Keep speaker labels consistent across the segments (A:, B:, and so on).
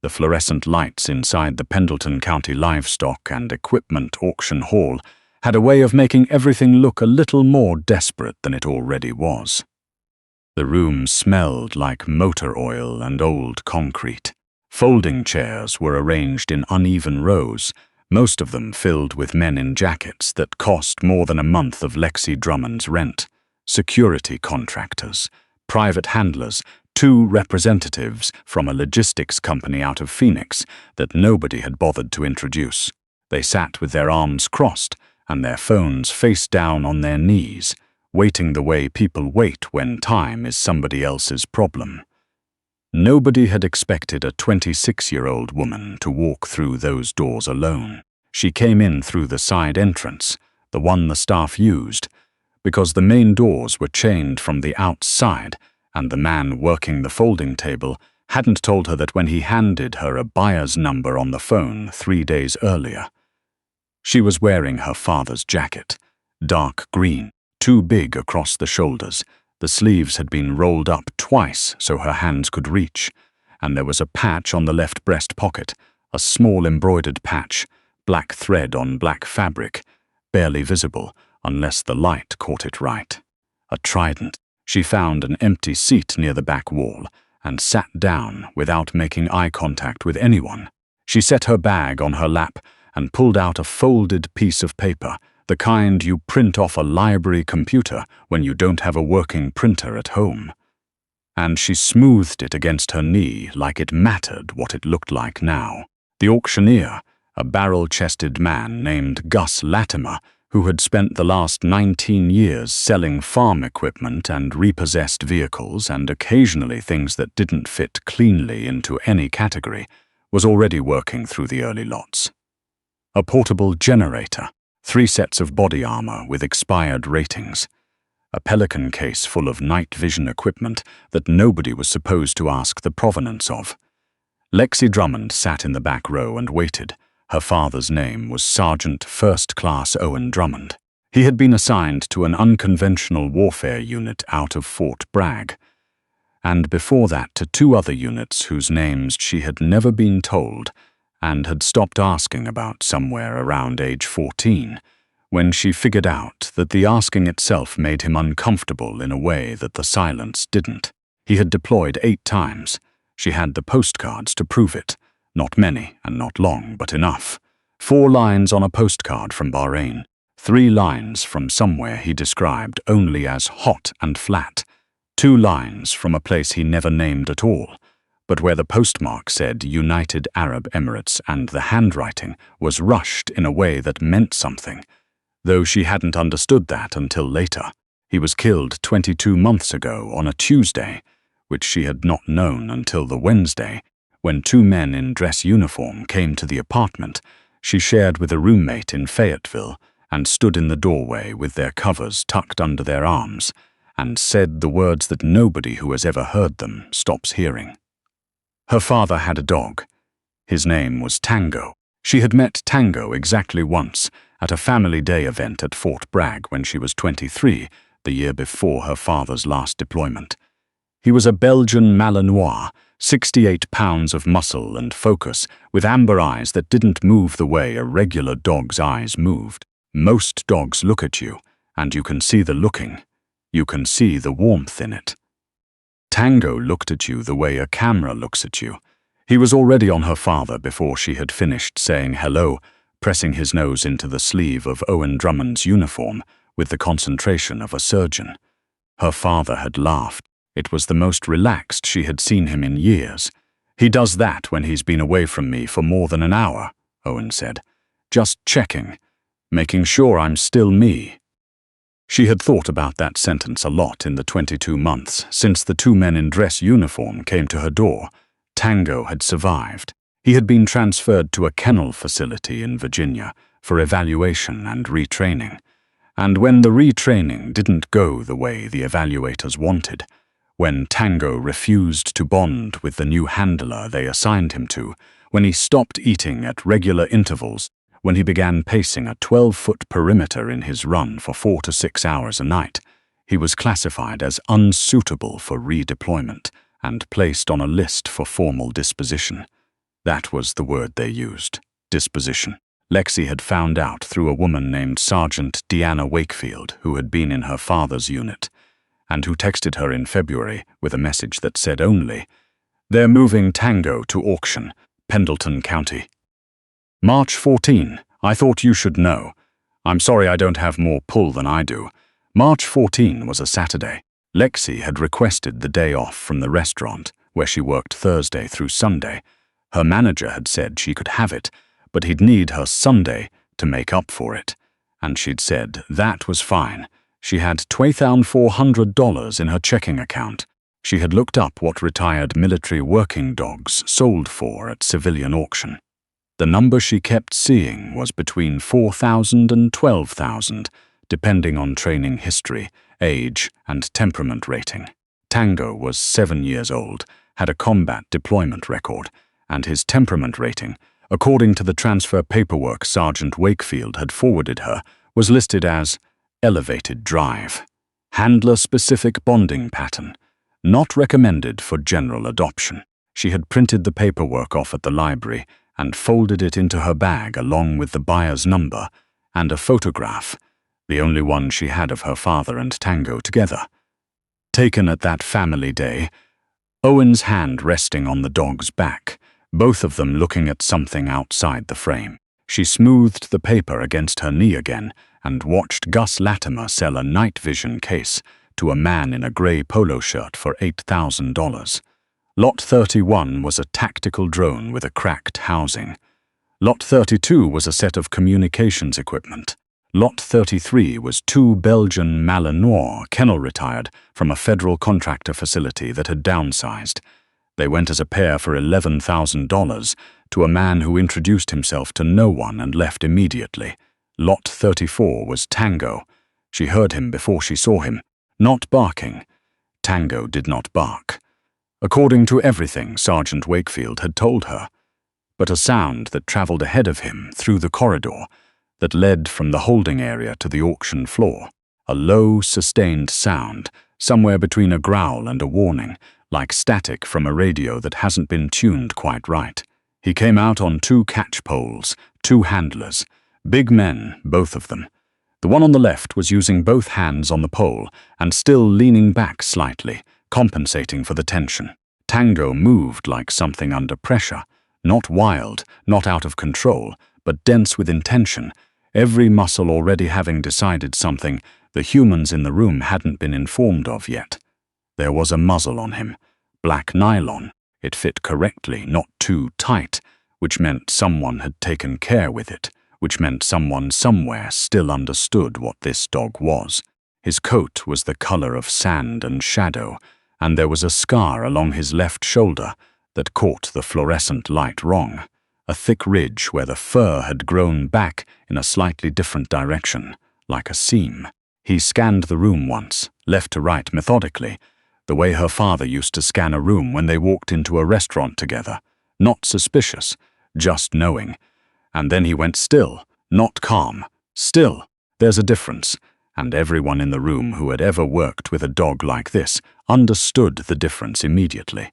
A: The fluorescent lights inside the Pendleton County Livestock and Equipment Auction Hall had a way of making everything look a little more desperate than it already was. The room smelled like motor oil and old concrete. Folding chairs were arranged in uneven rows, most of them filled with men in jackets that cost more than a month of Lexi Drummond's rent, security contractors, private handlers, 2 representatives from a logistics company out of Phoenix that nobody had bothered to introduce. They sat with their arms crossed and their phones face down on their knees, waiting the way people wait when time is somebody else's problem. Nobody had expected a 26-year-old woman to walk through those doors alone. She came in through the side entrance, the one the staff used, because the main doors were chained from the outside, and the man working the folding table hadn't told her that when he handed her a buyer's number on the phone 3 days earlier. She was wearing her father's jacket, dark green, too big across the shoulders. The sleeves had been rolled up twice so her hands could reach, and there was a patch on the left breast pocket, a small embroidered patch, black thread on black fabric, barely visible unless the light caught it right. A trident. She found an empty seat near the back wall and sat down without making eye contact with anyone. She set her bag on her lap and pulled out a folded piece of paper, the kind you print off a library computer when you don't have a working printer at home. And she smoothed it against her knee like it mattered what it looked like now. The auctioneer, a barrel-chested man named Gus Latimer, who had spent the last 19 years selling farm equipment and repossessed vehicles and occasionally things that didn't fit cleanly into any category, was already working through the early lots. A portable generator, 3 sets of body armor with expired ratings, a Pelican case full of night vision equipment that nobody was supposed to ask the provenance of. Lexi Drummond sat in the back row and waited. Her father's name was Sergeant First Class Owen Drummond. He had been assigned to an unconventional warfare unit out of Fort Bragg, and before that to 2 other units whose names she had never been told and had stopped asking about somewhere around age 14, when she figured out that the asking itself made him uncomfortable in a way that the silence didn't. He had deployed 8 times. She had the postcards to prove it. Not many and not long, but enough. 4 lines on a postcard from Bahrain, 3 lines from somewhere he described only as hot and flat, 2 lines from a place he never named at all, but where the postmark said United Arab Emirates and the handwriting was rushed in a way that meant something, though she hadn't understood that until later. He was killed 22 months ago on a Tuesday, which she had not known until the Wednesday, when 2 men in dress uniform came to the apartment she shared with a roommate in Fayetteville and stood in the doorway with their covers tucked under their arms and said the words that nobody who has ever heard them stops hearing. Her father had a dog. His name was Tango. She had met Tango exactly once at a family day event at Fort Bragg when she was 23, the year before her father's last deployment. He was a Belgian Malinois, 68 pounds of muscle and focus, with amber eyes that didn't move the way a regular dog's eyes moved. Most dogs look at you, and you can see the looking. You can see the warmth in it. Tango looked at you the way a camera looks at you. He was already on her father before she had finished saying hello, pressing his nose into the sleeve of Owen Drummond's uniform with the concentration of a surgeon. Her father had laughed. It was the most relaxed she had seen him in years. "He does that when he's been away from me for more than an hour," Owen said. "Just checking, making sure I'm still me." She had thought about that sentence a lot in the 22 months since the 2 men in dress uniform came to her door. Tango had survived. He had been transferred to a kennel facility in Virginia for evaluation and retraining. And when the retraining didn't go the way the evaluators wanted, when Tango refused to bond with the new handler they assigned him to, when he stopped eating at regular intervals, when he began pacing a 12-foot perimeter in his run for 4 to 6 hours a night, he was classified as unsuitable for redeployment and placed on a list for formal disposition. That was the word they used. Disposition. Lexi had found out through a woman named Sergeant Deanna Wakefield, who had been in her father's unit, and who texted her in February with a message that said only, "They're moving Tango to auction, Pendleton County." March 14. I thought you should know. I'm sorry I don't have more pull than I do. March 14 was a Saturday. Lexi had requested the day off from the restaurant, where she worked Thursday through Sunday. Her manager had said she could have it, but he'd need her Sunday to make up for it. And she'd said that was fine. She had $2,400 in her checking account. She had looked up what retired military working dogs sold for at civilian auction. The number she kept seeing was between $4,000 and $12,000, depending on training history, age, and temperament rating. Tango was 7 years old, had a combat deployment record, and his temperament rating, according to the transfer paperwork Sergeant Wakefield had forwarded her, was listed as elevated drive, handler-specific bonding pattern, not recommended for general adoption. She had printed the paperwork off at the library and folded it into her bag along with the buyer's number and a photograph, the only one she had of her father and Tango together. Taken at that family day, Owen's hand resting on the dog's back, both of them looking at something outside the frame. She smoothed the paper against her knee again and watched Gus Latimer sell a night vision case to a man in a grey polo shirt for $8,000. Lot 31 was a tactical drone with a cracked housing. Lot 32 was a set of communications equipment. Lot 33 was 2 Belgian Malinois kennel retired from a federal contractor facility that had downsized. They went as a pair for $11,000 to a man who introduced himself to no one and left immediately. Lot 34 was Tango. She heard him before she saw him, not barking. Tango did not bark, according to everything Sergeant Wakefield had told her, but a sound that travelled ahead of him through the corridor that led from the holding area to the auction floor. A low, sustained sound, somewhere between a growl and a warning, like static from a radio that hasn't been tuned quite right. He came out on 2 catch poles, 2 handlers, big men, both of them. The one on the left was using both hands on the pole and still leaning back slightly, compensating for the tension. Tango moved like something under pressure, not wild, not out of control, but dense with intention, every muscle already having decided something the humans in the room hadn't been informed of yet. There was a muzzle on him, black nylon. It fit correctly, not too tight, which meant someone had taken care with it, which meant someone somewhere still understood what this dog was. His coat was the color of sand and shadow, and there was a scar along his left shoulder that caught the fluorescent light wrong, a thick ridge where the fur had grown back in a slightly different direction, like a seam. He scanned the room once, left to right methodically, the way her father used to scan a room when they walked into a restaurant together, not suspicious, just knowing. And then he went still, not calm, still. There's a difference, and everyone in the room who had ever worked with a dog like this understood the difference immediately.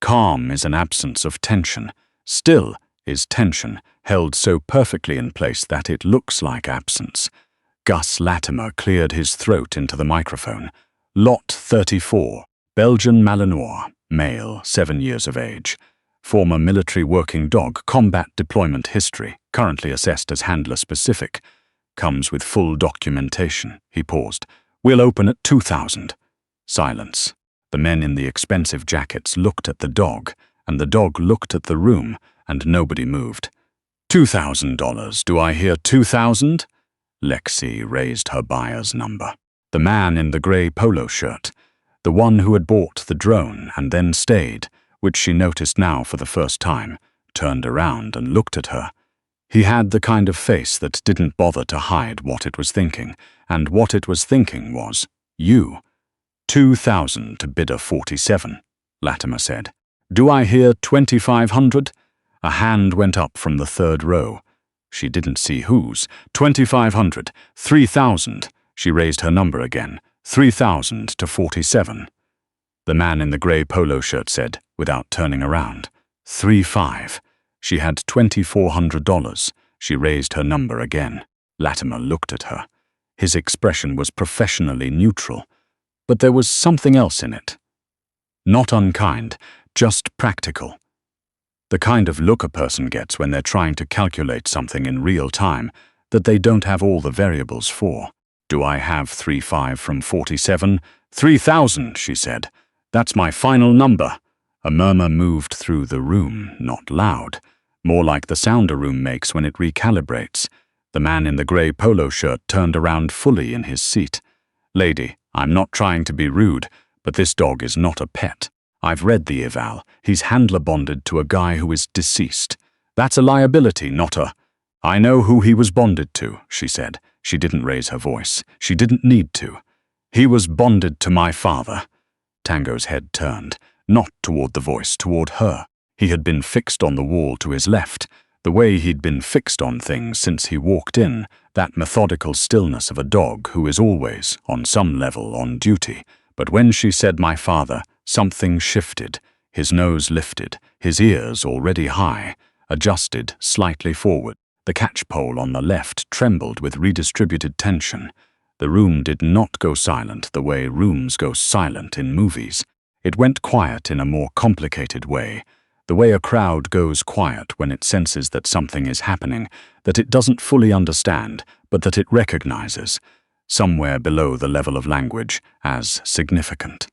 A: Calm is an absence of tension. Still is tension, held so perfectly in place that it looks like absence. Gus Latimer cleared his throat into the microphone. Lot 34, Belgian Malinois, male, 7 years of age. Former military working dog, combat deployment history, currently assessed as handler-specific. Comes with full documentation. He paused. We'll open at 2,000. Silence. The men in the expensive jackets looked at the dog, and the dog looked at the room, and nobody moved. $2,000. Do I hear 2,000? Lexi raised her buyer's number. The man in the grey polo shirt, the one who had bought the drone and then stayed, which she noticed now for the first time, turned around and looked at her. He had the kind of face that didn't bother to hide what it was thinking, and what it was thinking was, you. 2,000 to bidder 47, Latimer said. Do I hear 2,500? A hand went up from the third row. She didn't see whose. 2,500, 3,000. She raised her number again. 3,000 to 47. The man in the grey polo shirt said, without turning around, 3,500. She had $2,400. She raised her number again. Latimer looked at her. His expression was professionally neutral, but there was something else in it. Not unkind, just practical. The kind of look a person gets when they're trying to calculate something in real time that they don't have all the variables for. Do I have 35 from 47? 3,000, she said. That's my final number. A murmur moved through the room, not loud, more like the sound a room makes when it recalibrates. The man in the grey polo shirt turned around fully in his seat. Lady, I'm not trying to be rude, but this dog is not a pet. I've read the eval. He's handler bonded to a guy who is deceased. That's a liability, not a... I know who he was bonded to, she said. She didn't raise her voice. She didn't need to. He was bonded to my father. Tango's head turned, not toward the voice, toward her. He had been fixed on the wall to his left, the way he'd been fixed on things since he walked in, that methodical stillness of a dog who is always, on some level, on duty. But when she said my father, something shifted. His nose lifted, his ears, already high, adjusted slightly forward. The catchpole on the left trembled with redistributed tension. The room did not go silent the way rooms go silent in movies. It went quiet in a more complicated way, the way a crowd goes quiet when it senses that something is happening, that it doesn't fully understand, but that it recognizes, somewhere below the level of language, as significant.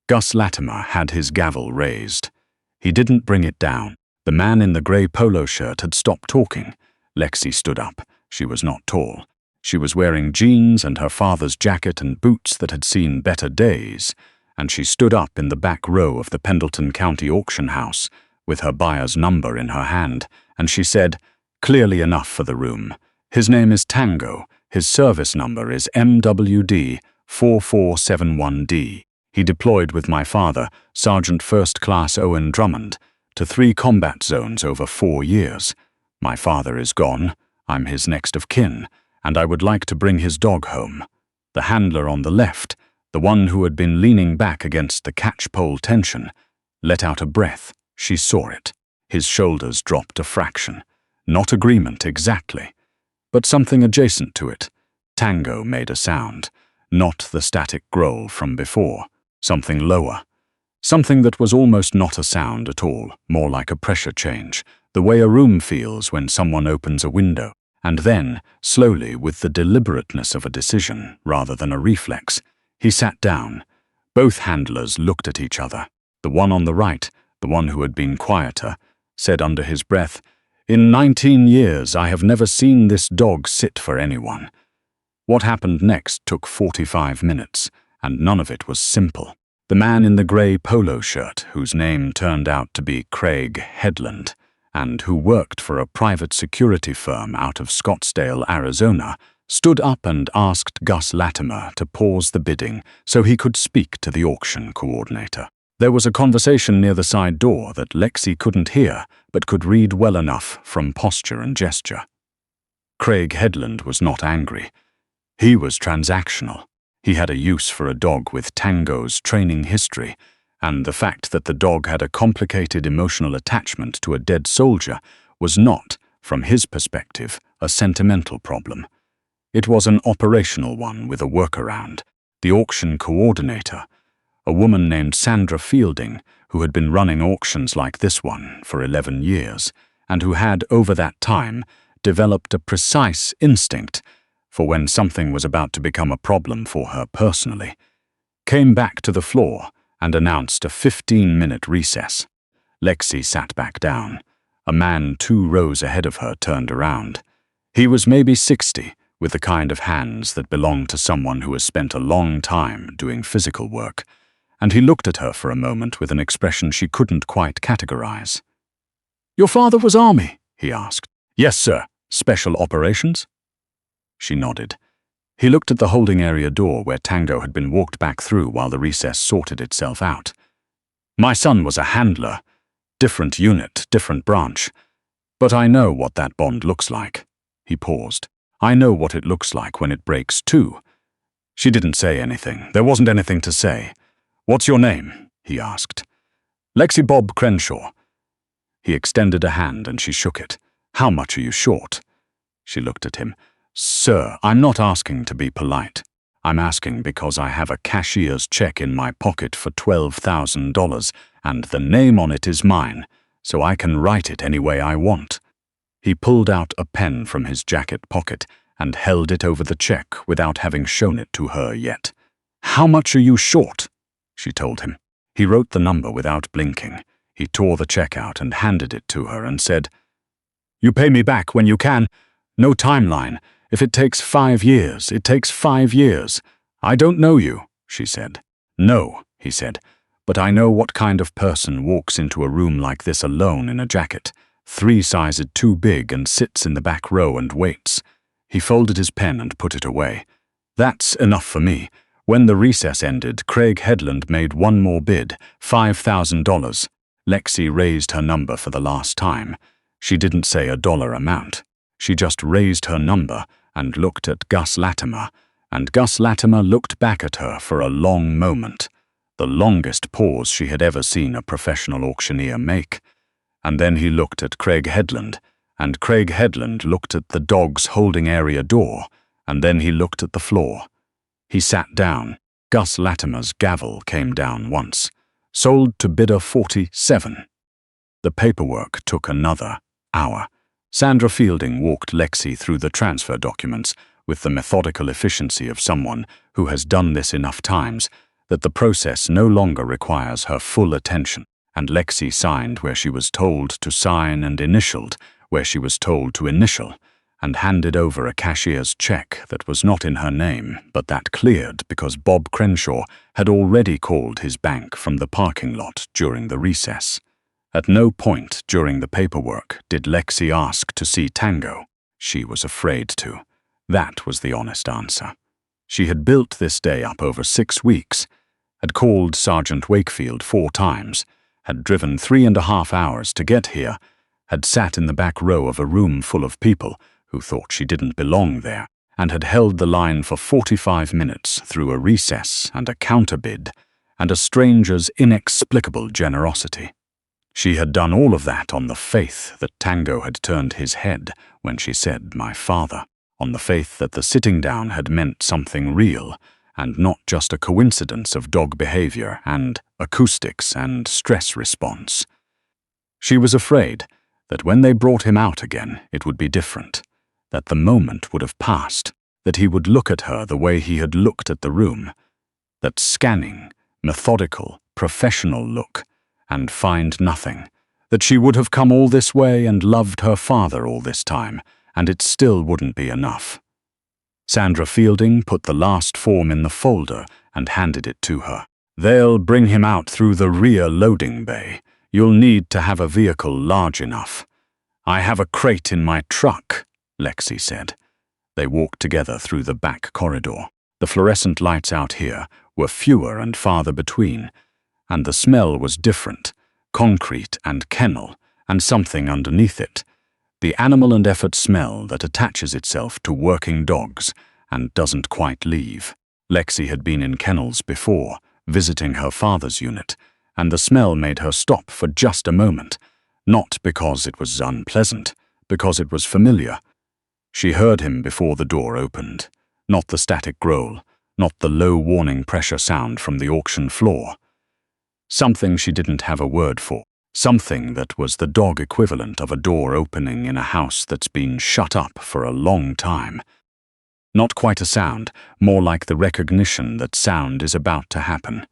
A: Gus Latimer had his gavel raised. He didn't bring it down. The man in the grey polo shirt had stopped talking. Lexi stood up. She was not tall. She was wearing jeans and her father's jacket and boots that had seen better days, and she stood up in the back row of the Pendleton County auction house, with her buyer's number in her hand, and she said, clearly enough for the room, his name is Tango. His service number is MWD 4471D. He deployed with my father, Sergeant First Class Owen Drummond, to 3 combat zones over 4 years. My father is gone. I'm his next of kin, and I would like to bring his dog home. The handler on the left, the one who had been leaning back against the catchpole tension, let out a breath. She saw it. His shoulders dropped a fraction. Not agreement exactly, but something adjacent to it. Tango made a sound, not the static growl from before, something lower. Something that was almost not a sound at all, more like a pressure change, the way a room feels when someone opens a window. And then, slowly, with the deliberateness of a decision rather than a reflex, he sat down. Both handlers looked at each other. The one on the right, the one who had been quieter, said under his breath, "In 19 years I have never seen this dog sit for anyone." What happened next took 45 minutes, and none of it was simple. The man in the grey polo shirt, whose name turned out to be Craig Headland, and who worked for a private security firm out of Scottsdale, Arizona, stood up and asked Gus Latimer to pause the bidding so he could speak to the auction coordinator. There was a conversation near the side door that Lexi couldn't hear, but could read well enough from posture and gesture. Craig Headland was not angry. He was transactional. He had a use for a dog with Tango's training history, and the fact that the dog had a complicated emotional attachment to a dead soldier was not, from his perspective, a sentimental problem. It was an operational one with a workaround. The auction coordinator, a woman named Sandra Fielding, who had been running auctions like this one for 11 years, and who had, over that time, developed a precise instinct for when something was about to become a problem for her personally, came back to the floor and announced a 15-minute recess. Lexi sat back down. A man 2 rows ahead of her turned around. He was maybe 60, with the kind of hands that belong to someone who has spent a long time doing physical work, and he looked at her for a moment with an expression she couldn't quite categorize. "Your father was Army?" he asked. "Yes, sir. Special operations?" She nodded. He looked at the holding area door where Tango had been walked back through while the recess sorted itself out. "My son was a handler. Different unit, different branch. But I know what that bond looks like." He paused. "I know what it looks like when it breaks too." She didn't say anything. There wasn't anything to say. "What's your name?" he asked. "Lexi Bob Crenshaw." He extended a hand and she shook it. "How much are you short?" She looked at him. "Sir, I'm not asking to be polite. I'm asking because I have a cashier's check in my pocket for $12,000, and the name on it is mine, so I can write it any way I want." He pulled out a pen from his jacket pocket and held it over the check without having shown it to her yet. "How much are you short?" she told him. He wrote the number without blinking. He tore the check out and handed it to her and said, "You pay me back when you can. No timeline. If it takes 5 years, it takes 5 years. I don't know you," she said. "No," he said, "but I know what kind of person walks into a room like this alone in a jacket, 3 sizes too big, and sits in the back row and waits." He folded his pen and put it away. "That's enough for me. When the recess ended, Craig Headland made one more bid, $5,000. Lexi raised her number for the last time. She didn't say a dollar amount. She just raised her number and looked at Gus Latimer, and Gus Latimer looked back at her for a long moment, the longest pause she had ever seen a professional auctioneer make. And then he looked at Craig Headland, and Craig Headland looked at the dog's holding area door, and then he looked at the floor. He sat down. Gus Latimer's gavel came down once. "Sold to bidder 47. The paperwork took another hour. Sandra Fielding walked Lexi through the transfer documents with the methodical efficiency of someone who has done this enough times that the process no longer requires her full attention, and Lexi signed where she was told to sign and initialed where she was told to initial, and handed over a cashier's check that was not in her name, but that cleared because Bob Crenshaw had already called his bank from the parking lot during the recess. At no point during the paperwork did Lexi ask to see Tango. She was afraid to. That was the honest answer. She had built this day up over 6 weeks, had called Sergeant Wakefield 4 times, had driven 3.5 hours to get here, had sat in the back row of a room full of people who thought she didn't belong there, and had held the line for 45 minutes through a recess and a counterbid and a stranger's inexplicable generosity. She had done all of that on the faith that Tango had turned his head when she said, "My father," on the faith that the sitting down had meant something real and not just a coincidence of dog behavior and acoustics and stress response. She was afraid that when they brought him out again, it would be different, that the moment would have passed, that he would look at her the way he had looked at the room, that scanning, methodical, professional look, and find nothing, that she would have come all this way and loved her father all this time, and it still wouldn't be enough. Sandra Fielding put the last form in the folder and handed it to her. "They'll bring him out through the rear loading bay. You'll need to have a vehicle large enough." "I have a crate in my truck," Lexi said. They walked together through the back corridor. The fluorescent lights out here were fewer and farther between, and the smell was different, concrete and kennel, and something underneath it. The animal and effort smell that attaches itself to working dogs and doesn't quite leave. Lexi had been in kennels before, visiting her father's unit, and the smell made her stop for just a moment, not because it was unpleasant, because it was familiar. She heard him before the door opened, not the static growl, not the low warning pressure sound from the auction floor. Something she didn't have a word for, something that was the dog equivalent of a door opening in a house that's been shut up for a long time. Not quite a sound, more like the recognition that sound is about to happen.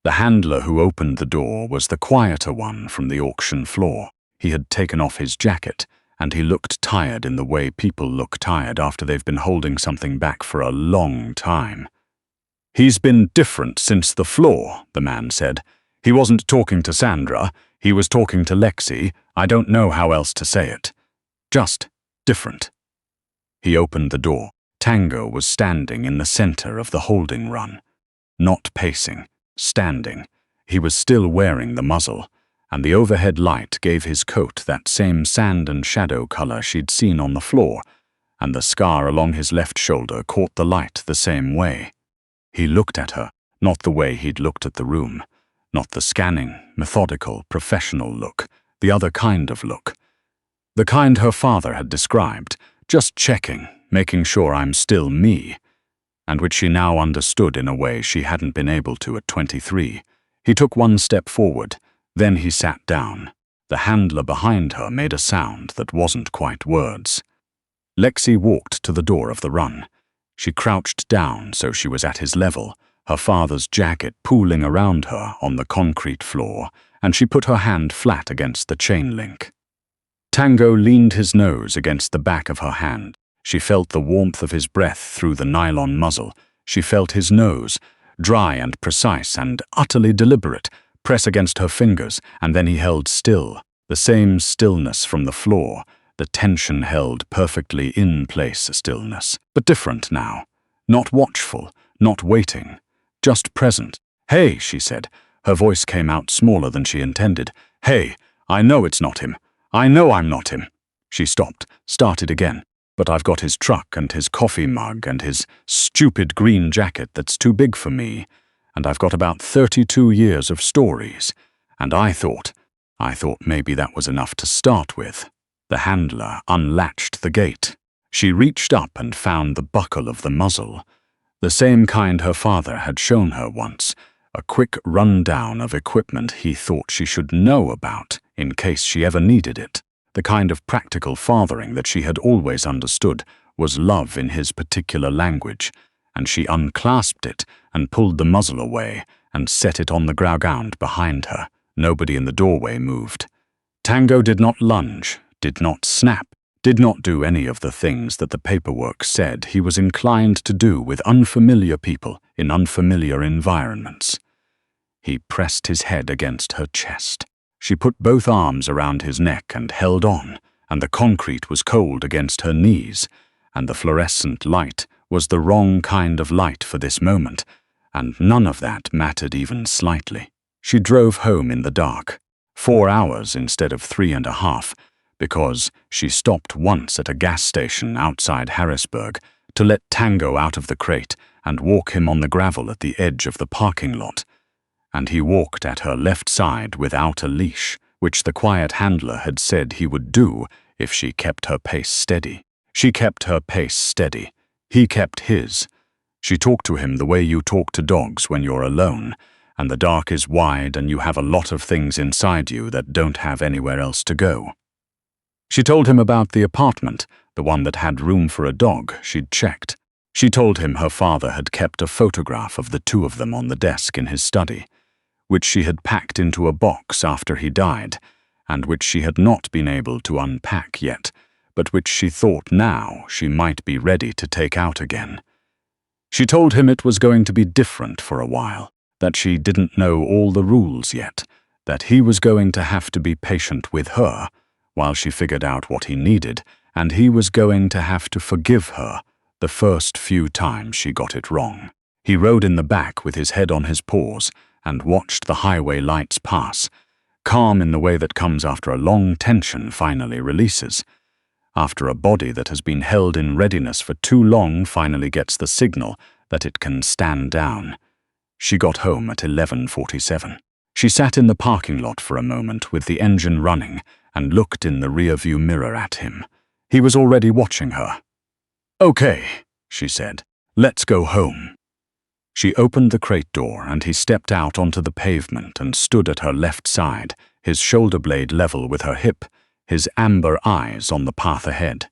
A: The handler who opened the door was the quieter one from the auction floor. He had taken off his jacket, and he looked tired in the way people look tired after they've been holding something back for a long time. "He's been different since the floor," the man said. "He wasn't talking to Sandra. He was talking to Lexi. I don't know how else to say it. Just different." He opened the door. Tango was standing in the center of the holding run. Not pacing, standing. He was still wearing the muzzle, and the overhead light gave his coat that same sand and shadow color she'd seen on the floor, and the scar along his left shoulder caught the light the same way. He looked at her, not the way he'd looked at the room, not the scanning, methodical, professional look, the other kind of look. The kind her father had described, just checking, making sure I'm still me, and which she now understood in a way she hadn't been able to at 23. He took one step forward, then he sat down. The handler behind her made a sound that wasn't quite words. Lexi walked to the door of the run. She crouched down so she was at his level, her father's jacket pooling around her on the concrete floor, and she put her hand flat against the chain link. Tango leaned his nose against the back of her hand. She felt the warmth of his breath through the nylon muzzle. She felt his nose, dry and precise and utterly deliberate, press against her fingers, and then he held still, the same stillness from the floor, the tension held perfectly in place stillness, but different now. Not watchful, not waiting, just present. "Hey," she said. Her voice came out smaller than she intended. "Hey, I know it's not him. I know I'm not him." She stopped, started again. "But I've got his truck and his coffee mug and his stupid green jacket that's too big for me. And I've got about 32 years of stories. And I thought maybe that was enough to start with." The handler unlatched the gate. She reached up and found the buckle of the muzzle. The same kind her father had shown her once. A quick rundown of equipment he thought she should know about in case she ever needed it. The kind of practical fathering that she had always understood was love in his particular language, and she unclasped it and pulled the muzzle away and set it on the ground behind her. Nobody in the doorway moved. Tango did not lunge, did not snap, did not do any of the things that the paperwork said he was inclined to do with unfamiliar people in unfamiliar environments. He pressed his head against her chest. She put both arms around his neck and held on, and the concrete was cold against her knees, and the fluorescent light was the wrong kind of light for this moment, and none of that mattered even slightly. She drove home in the dark, 4 hours instead of 3.5, because she stopped once at a gas station outside Harrisburg to let Tango out of the crate and walk him on the gravel at the edge of the parking lot. And he walked at her left side without a leash, which the quiet handler had said he would do if she kept her pace steady. She kept her pace steady. He kept his. She talked to him the way you talk to dogs when you're alone, and the dark is wide and you have a lot of things inside you that don't have anywhere else to go. She told him about the apartment, the one that had room for a dog she'd checked. She told him her father had kept a photograph of the two of them on the desk in his study, which she had packed into a box after he died, and which she had not been able to unpack yet, but which she thought now she might be ready to take out again. She told him it was going to be different for a while, that she didn't know all the rules yet, that he was going to have to be patient with her while she figured out what he needed, and he was going to have to forgive her the first few times she got it wrong. He rode in the back with his head on his paws and watched the highway lights pass, calm in the way that comes after a long tension finally releases, after a body that has been held in readiness for too long finally gets the signal that it can stand down. She got home at 11:47. She sat in the parking lot for a moment with the engine running and looked in the rearview mirror at him. He was already watching her. "Okay," she said, "let's go home." She opened the crate door and he stepped out onto the pavement and stood at her left side, his shoulder blade level with her hip, his amber eyes on the path ahead.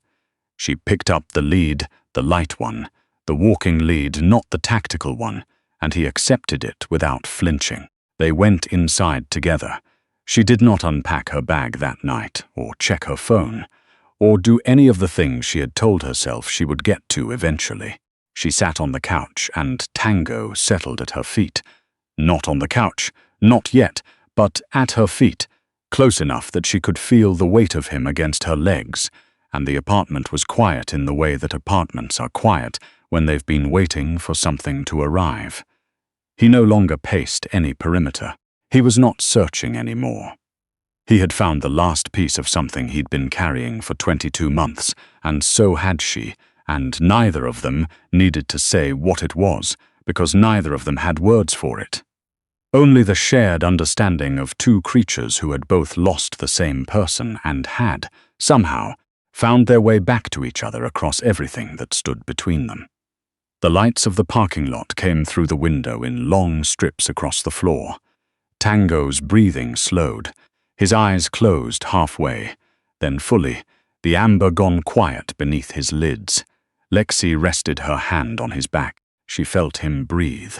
A: She picked up the lead, the light one, the walking lead, not the tactical one, and he accepted it without flinching. They went inside together. She did not unpack her bag that night, or check her phone, or do any of the things she had told herself she would get to eventually. She sat on the couch, and Tango settled at her feet. Not on the couch, not yet, but at her feet, close enough that she could feel the weight of him against her legs, and the apartment was quiet in the way that apartments are quiet when they've been waiting for something to arrive. He no longer paced any perimeter. He was not searching anymore. He had found the last piece of something he'd been carrying for 22 months, and so had she, and neither of them needed to say what it was, because neither of them had words for it. Only the shared understanding of two creatures who had both lost the same person and had, somehow, found their way back to each other across everything that stood between them. The lights of the parking lot came through the window in long strips across the floor. Tango's breathing slowed, his eyes closed halfway, then fully, the amber gone quiet beneath his lids. Lexi rested her hand on his back. She felt him breathe.